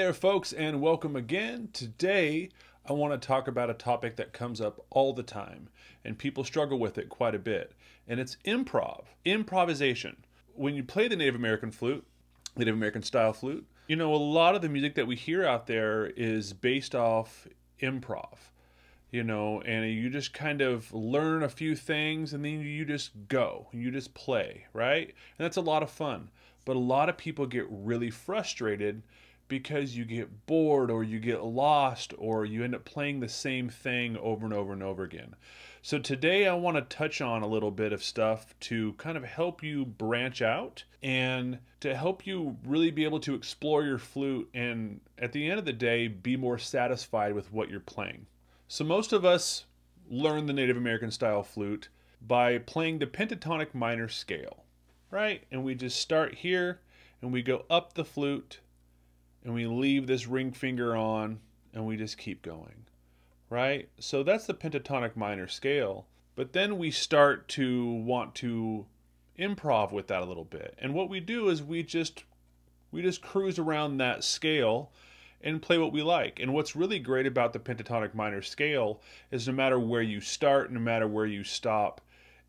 there, folks, and welcome again. Today, I want to talk about a topic that comes up all the time, and people struggle with it quite a bit, and it's improvisation. When you play the Native American flute, Native American style flute, you know, a lot of the music that we hear out there is based off improv, you know, and you just kind of learn a few things and then you just go, you just play, right? And that's a lot of fun. But a lot of people get really frustrated because you get bored or you get lost or you end up playing the same thing over and over and over again. So today I want to touch on a little bit of stuff to kind of help you branch out and to help you really be able to explore your flute and at the end of the day be more satisfied with what you're playing. So most of us learn the Native American style flute by playing the pentatonic minor scale, right? And we just start here and we go up the flute and we leave this ring finger on and we just keep going, right? So that's the pentatonic minor scale. But then we start to want to improv with that a little bit. And what we do is we just cruise around that scale and play what we like. And what's really great about the pentatonic minor scale is no matter where you start, no matter where you stop,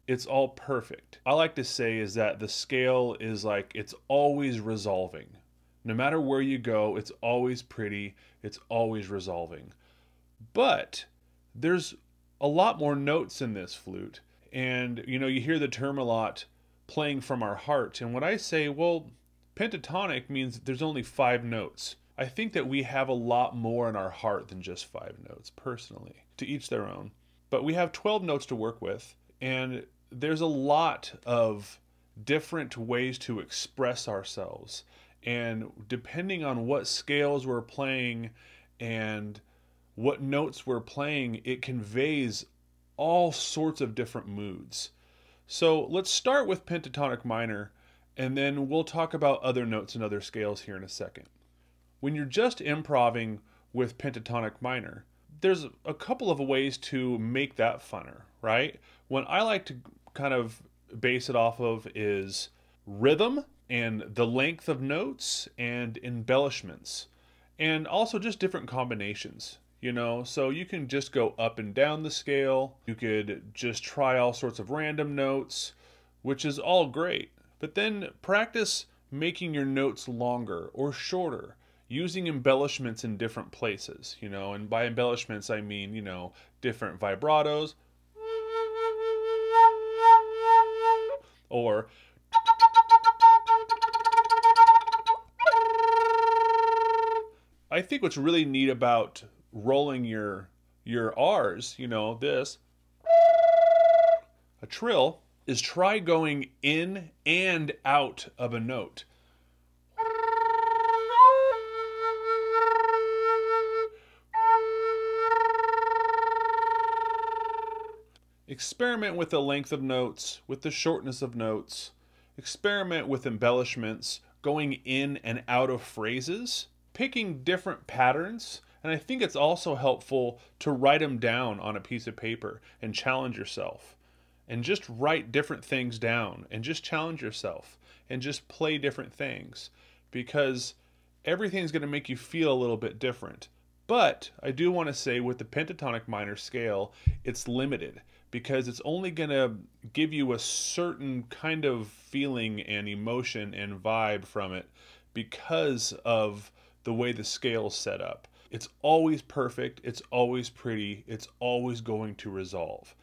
it's all perfect. I like to say is that the scale is like it's always resolving. No matter where you go, it's always pretty, it's always resolving. But there's a lot more notes in this flute. And you know, you hear the term a lot, playing from our heart. And when I say, well, pentatonic means there's only 5 notes. I think that we have a lot more in our heart than just 5 notes, personally. To each their own. But we have 12 notes to work with, and there's a lot of different ways to express ourselves. And depending on what scales we're playing and what notes we're playing, it conveys all sorts of different moods. So let's start with pentatonic minor, and then we'll talk about other notes and other scales here in a second. When you're just improvising with pentatonic minor, there's a couple of ways to make that funner, right? What I like to kind of base it off of is rhythm and the length of notes and embellishments, and also just different combinations, you know? So you can just go up and down the scale. You could just try all sorts of random notes, which is all great. But then practice making your notes longer or shorter, using embellishments in different places, you know, and by embellishments I mean, you know, different vibratos, or I think what's really neat about rolling your R's, you know, this, a trill, is try going in and out of a note. Experiment with the length of notes, with the shortness of notes. Experiment with embellishments, going in and out of phrases, picking different patterns. And I think it's also helpful to write them down on a piece of paper and challenge yourself. And just write different things down and just challenge yourself and just play different things, because everything's going to make you feel a little bit different. But I do want to say with the pentatonic minor scale, it's limited, because it's only going to give you a certain kind of feeling and emotion and vibe from it because of the way the scale's set up. It's always perfect, it's always pretty, it's always going to resolve.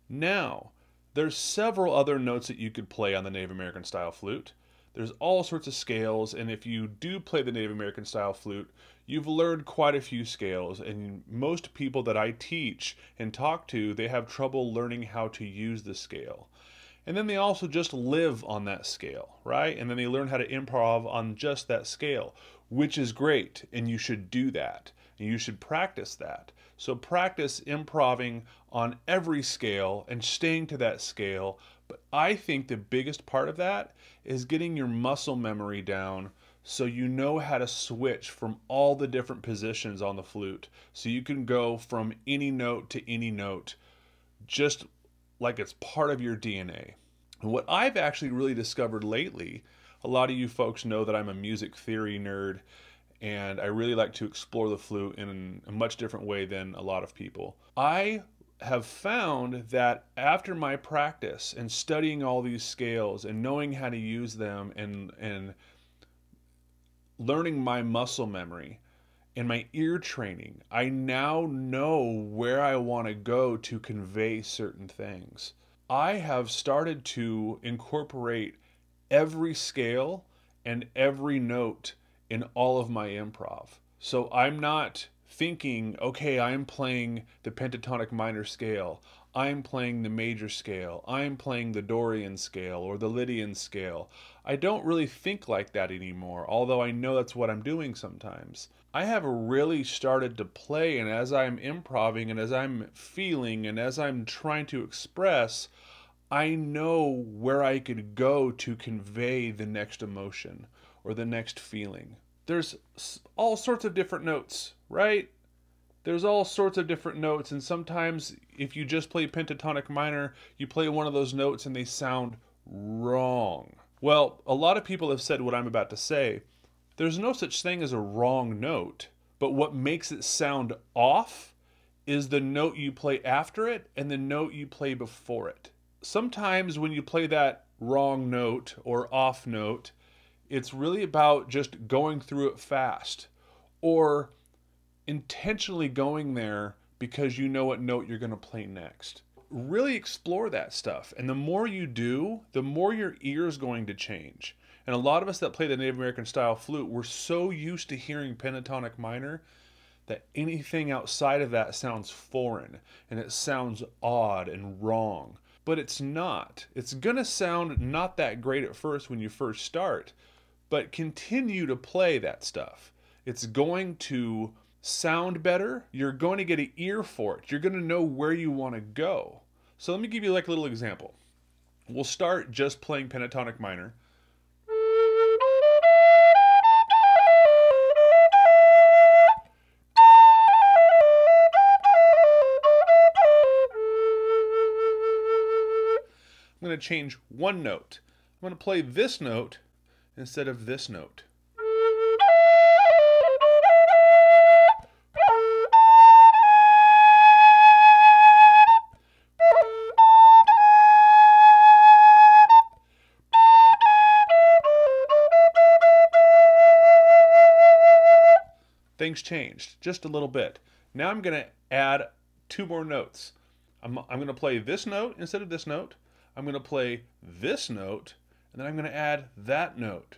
Now, there's several other notes that you could play on the Native American style flute. There's all sorts of scales, and if you do play the Native American style flute, you've learned quite a few scales, and most people that I teach and talk to, they have trouble learning how to use the scale. And then they also just live on that scale, right? And then they learn how to improv on just that scale, which is great, and you should do that, and you should practice that. So practice improvising on every scale and staying to that scale. But I think the biggest part of that is getting your muscle memory down so you know how to switch from all the different positions on the flute. So you can go from any note to any note, just like it's part of your DNA. And what I've actually really discovered lately, a lot of you folks know that I'm a music theory nerd, and I really like to explore the flute in a much different way than a lot of people. I have found that after my practice and studying all these scales and knowing how to use them and learning my muscle memory and my ear training, I now know where I want to go to convey certain things. I have started to incorporate every scale and every note in all of my improv. So I'm not thinking, okay, I'm playing the pentatonic minor scale, I'm playing the major scale, I'm playing the Dorian scale or the Lydian scale. I don't really think like that anymore, although I know that's what I'm doing sometimes. I have really started to play, and as I'm improving and as I'm feeling and as I'm trying to express, I know where I could go to convey the next emotion or the next feeling. There's all sorts of different notes, right? There's all sorts of different notes, and sometimes if you just play pentatonic minor, you play one of those notes and they sound wrong. Well, a lot of people have said what I'm about to say. There's no such thing as a wrong note, but what makes it sound off is the note you play after it and the note you play before it. Sometimes when you play that wrong note or off note, it's really about just going through it fast or intentionally going there because you know what note you're going to play next. Really explore that stuff. And the more you do, the more your ear is going to change. And a lot of us that play the Native American style flute, we're so used to hearing pentatonic minor that anything outside of that sounds foreign and it sounds odd and wrong. But it's not. It's going to sound not that great at first when you first start, but continue to play that stuff. It's going to sound better. You're going to get an ear for it. You're going to know where you want to go. So let me give you like a little example. We'll start just playing pentatonic minor. I'm going to change one note. I'm going to play this note instead of this note. Things changed just a little bit. Now I'm going to add two more notes. I'm going to play this note instead of this note. I'm going to play this note, and then I'm going to add that note.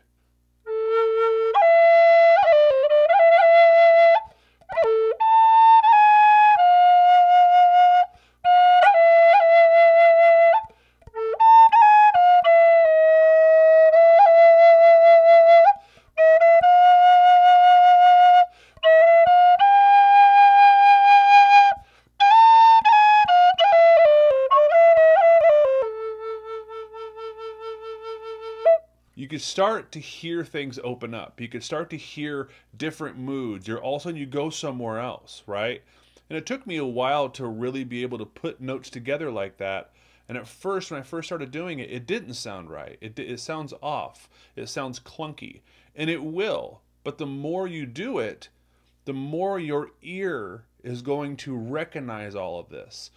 You could start to hear things open up. You could start to hear different moods. All of a sudden you go somewhere else, right? And it took me a while to really be able to put notes together like that. And at first, when I first started doing it, it didn't sound right. It sounds off. It sounds clunky. And it will. But the more you do it, the more your ear is going to recognize all of this.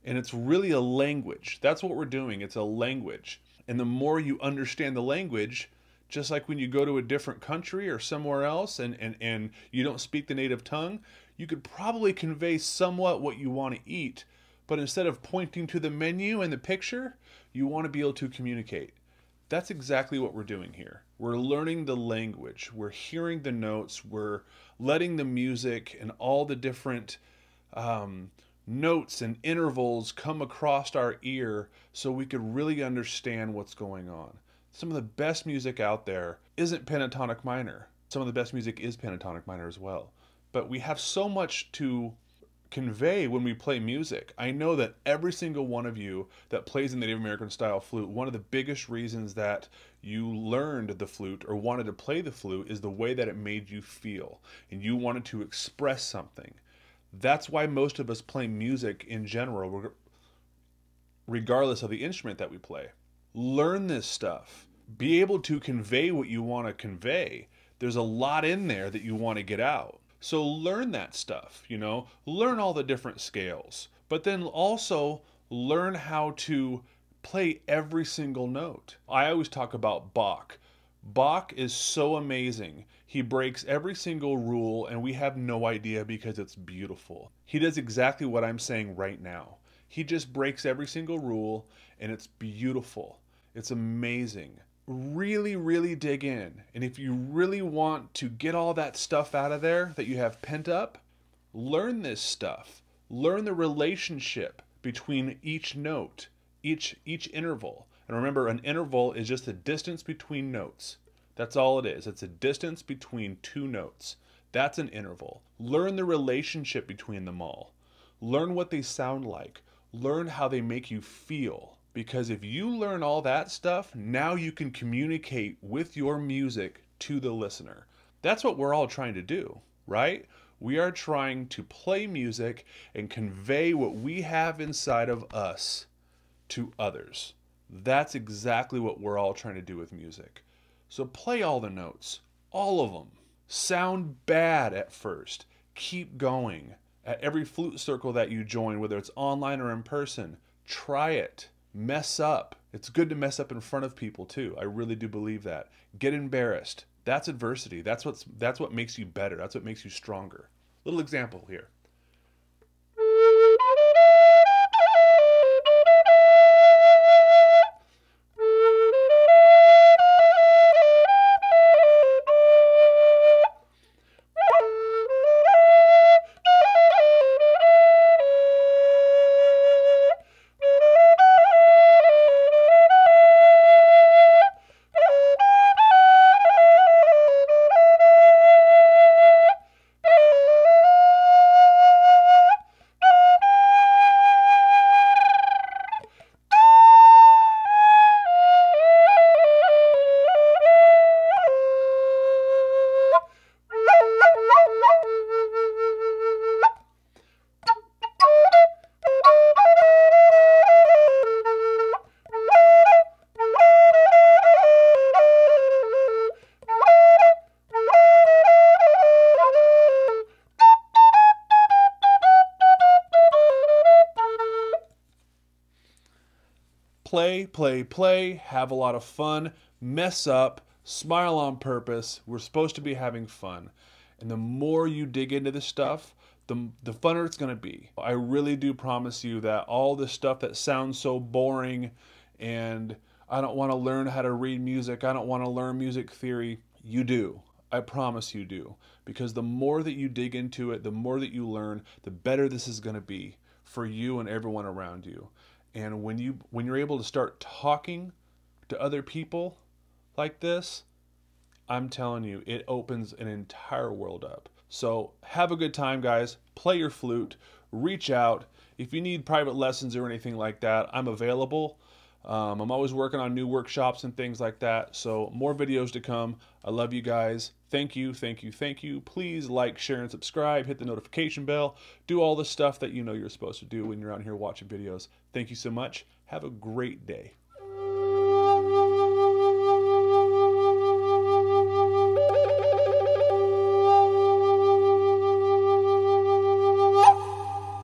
And it's really a language. That's what we're doing. It's a language. And the more you understand the language, just like when you go to a different country or somewhere else and you don't speak the native tongue, you could probably convey somewhat what you want to eat. But instead of pointing to the menu and the picture, you want to be able to communicate. That's exactly what we're doing here. We're learning the language. We're hearing the notes. We're letting the music and all the different notes and intervals come across our ear so we could really understand what's going on. Some of the best music out there isn't pentatonic minor. Some of the best music is pentatonic minor as well. But we have so much to convey when we play music. I know that every single one of you that plays in the Native American style flute, one of the biggest reasons that you learned the flute or wanted to play the flute is the way that it made you feel, and you wanted to express something. That's why most of us play music in general, regardless of the instrument that we play. Learn this stuff. Be able to convey what you want to convey. There's a lot in there that you want to get out. So learn that stuff, you know, learn all the different scales, but then also learn how to play every single note. I always talk about Bach. Bach is so amazing. He breaks every single rule and we have no idea because it's beautiful. He does exactly what I'm saying right now. He just breaks every single rule and it's beautiful. It's amazing. Really, really dig in. And if you really want to get all that stuff out of there that you have pent up, learn this stuff. Learn the relationship between each note, each interval. And remember, an interval is just the distance between notes. That's all it is. It's a distance between two notes. That's an interval. Learn the relationship between them all. Learn what they sound like. Learn how they make you feel. Because if you learn all that stuff, now you can communicate with your music to the listener. That's what we're all trying to do, right? We are trying to play music and convey what we have inside of us to others. That's exactly what we're all trying to do with music. So play all the notes, all of them. Sound bad at first. Keep going. At every flute circle that you join, whether it's online or in person, try it. Mess up. It's good to mess up in front of people too. I really do believe that. Get embarrassed. That's adversity. That's what makes you better. That's what makes you stronger. Little example here. Play, play, play, have a lot of fun, mess up, smile on purpose. We're supposed to be having fun. And the more you dig into this stuff, the funner it's going to be. I really do promise you that all this stuff that sounds so boring and I don't want to learn how to read music, I don't want to learn music theory, you do. I promise you do. Because the more that you dig into it, the more that you learn, the better this is going to be for you and everyone around you. And when you're able to start talking to other people like this, I'm telling you, it opens an entire world up. So have a good time, guys. Play your flute. Reach out. If you need private lessons or anything like that, I'm available. I'm always working on new workshops and things like that. So more videos to come. I love you guys. Thank you, thank you, thank you. Please like, share, and subscribe. Hit the notification bell. Do all the stuff that you know you're supposed to do when you're out here watching videos. Thank you so much. Have a great day.